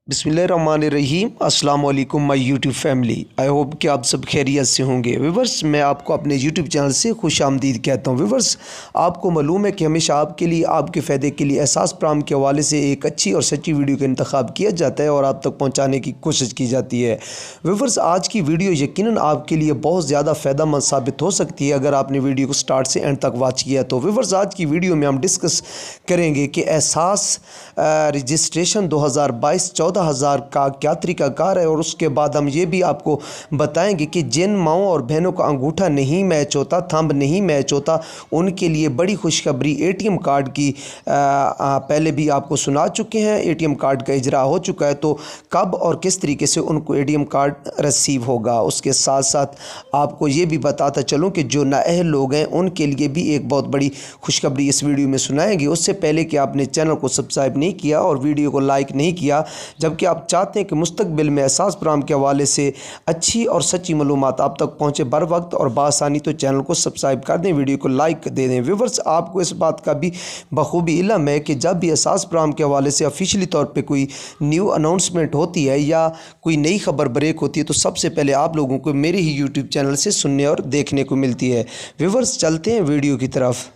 बिस्मिल्लाहिर्रहमानिर्रहीम। अस्सलाम वालेकुम my YouTube family. I hope कि आप सब खैरियत से होंगे। व्यूअर्स, मैं आपको अपने यूट्यूब चैनल से खुश आमदीद कहता हूँ। व्यूअर्स, आपको मालूम है कि हमेशा आपके लिए, आपके फ़ायदे के लिए एहसास प्राम के हवाले से एक अच्छी और सच्ची वीडियो का इंतखाब किया जाता है और आप तक पहुँचाने की कोशिश की जाती है। व्यूअर्स, आज की वीडियो यकीनन आपके लिए बहुत ज़्यादा फ़ायदेमंद साबित हो सकती है अगर आपने वीडियो को स्टार्ट से एंड तक वॉच किया तो। व्यूअर्स, आज की वीडियो में हम डिस्कस करेंगे कि एहसास रजिस्ट्रेशन 2022 14,000 का क्या तरीक़ाकार है, और उसके बाद हम ये भी आपको बताएंगे कि जिन माओं और बहनों का अंगूठा नहीं मैच होता, थंब नहीं मैच होता, उनके लिए बड़ी खुशखबरी एटीएम कार्ड की पहले भी आपको सुना चुके हैं। एटीएम कार्ड का इजरा हो चुका है, तो कब और किस तरीके से उनको एटीएम कार्ड रिसीव होगा। उसके साथ साथ आपको ये भी बताता चलूँ कि जो नाअहल लोग हैं उनके लिए भी एक बहुत बड़ी खुशखबरी इस वीडियो में सुनाएंगे। उससे पहले कि आपने चैनल को सब्सक्राइब नहीं किया और वीडियो को लाइक नहीं किया, जबकि आप चाहते हैं कि मुस्तकबिल में एहसास प्राम के हवाले से अच्छी और सच्ची मालूमात आप तक पहुँचे बर वक्त और बासानी, तो चैनल को सब्सक्राइब कर दें, वीडियो को लाइक दे दें। व्यूअर्स, आपको इस बात का भी बखूबी इल्म है कि जब भी एहसास प्राम के हवाले से ऑफिशियली तौर पर कोई न्यू अनाउंसमेंट होती है या कोई नई खबर ब्रेक होती है, तो सबसे पहले आप लोगों को मेरे ही यूट्यूब चैनल से सुनने और देखने को मिलती है। व्यूअर्स, चलते हैं वीडियो की तरफ।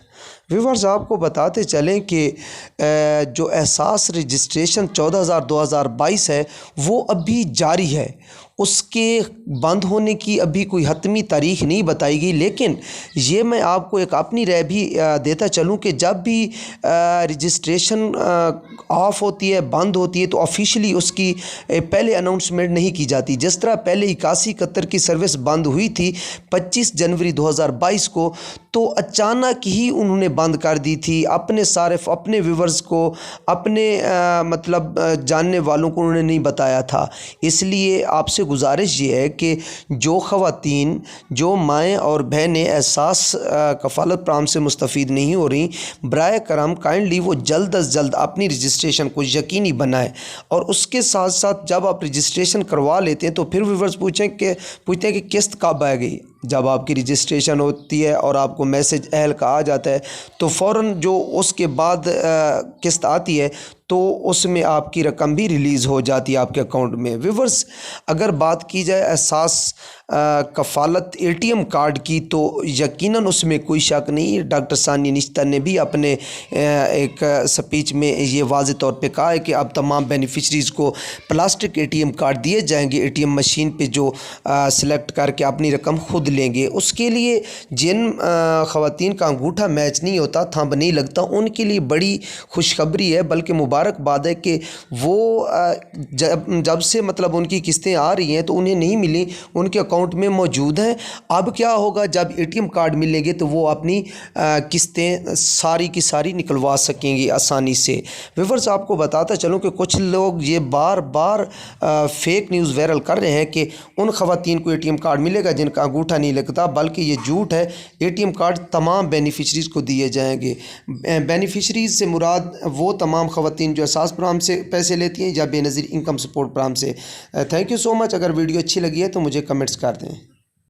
व्यूअर्स, आपको बताते चलें कि जो एहसास रजिस्ट्रेशन 14,000 2022 है वो अभी जारी है। उसके बंद होने की अभी कोई हतमी तारीख़ नहीं बताई गई, लेकिन ये मैं आपको एक अपनी राय भी देता चलूँ कि जब भी रजिस्ट्रेशन ऑफ होती है, बंद होती है, तो ऑफिशियली उसकी पहले अनाउंसमेंट नहीं की जाती। जिस तरह पहले 8171 की सर्विस बंद हुई थी 25 जनवरी 2022 को, तो अचानक ही उन्होंने बंद कर दी थी। अपने सारे अपने व्यूवर्स को, अपने जानने वालों को उन्होंने नहीं बताया था। इसलिए आपसे गुजारिश ये है कि जो ख़वातीन, जो माएँ और बहनें एहसास कफ़ालत प्राम से मुस्तफ़ीद नहीं हो रही, बराए करम काइंडली वो जल्द अज़ जल्द अपनी रजिस्ट्रेशन को यकीनी बनाएं। और उसके साथ साथ जब आप रजिस्ट्रेशन करवा लेते हैं तो फिर व्यूवर्स पूछते हैं कि किस्त कब आएगी। जब आपकी रजिस्ट्रेशन होती है और आपको मैसेज अहल का आ जाता है, तो फ़ौरन जो उसके बाद किस्त आती है तो उसमें आपकी रकम भी रिलीज़ हो जाती है आपके अकाउंट में। व्यूवर्स, अगर बात की जाए एहसास कफ़ालत एटीएम कार्ड की, तो यकीनन उसमें कोई शक नहीं है। डॉक्टर सानिया निश्तर ने भी अपने एक स्पीच में ये वाज़ेह तौर पे कहा है कि अब तमाम बेनिफिशरीज़ को प्लास्टिक एटीएम कार्ड दिए जाएंगे, एटीएम मशीन पे जो सिलेक्ट करके अपनी रकम खुद लेंगे। उसके लिए जिन ख़वातीन का अंगूठा मैच नहीं होता, थंब नहीं लगता, उनके लिए बड़ी खुशखबरी है, बल्कि मुबारकबाद है कि वो जब से उनकी किस्तें आ रही हैं तो उन्हें नहीं मिली, उनके अकाउंट में मौजूद हैं। अब क्या होगा, जब एटीएम कार्ड मिलेंगे तो वो अपनी किस्तें सारी की सारी निकलवा सकेंगी आसानी से। व्यूअर्स, आपको बताता चलूँ कि कुछ लोग ये बार बार फेक न्यूज़ वायरल कर रहे हैं कि उन ख़वातीन को एटीएम कार्ड मिलेगा जिनका अंगूठा नहीं लगता, बल्कि ये झूठ है। एटीएम कार्ड तमाम बेनिफिशरीज़ को दिए जाएंगे। बेनिफिशरीज़ से मुराद वो तमाम ख़वातीन जो एहसास प्राम से पैसे लेती हैं या बेनज़ीर इनकम सपोर्ट प्राम से। Thank you so much. अगर वीडियो अच्छी लगी है तो मुझे कमेंट्स कर दें।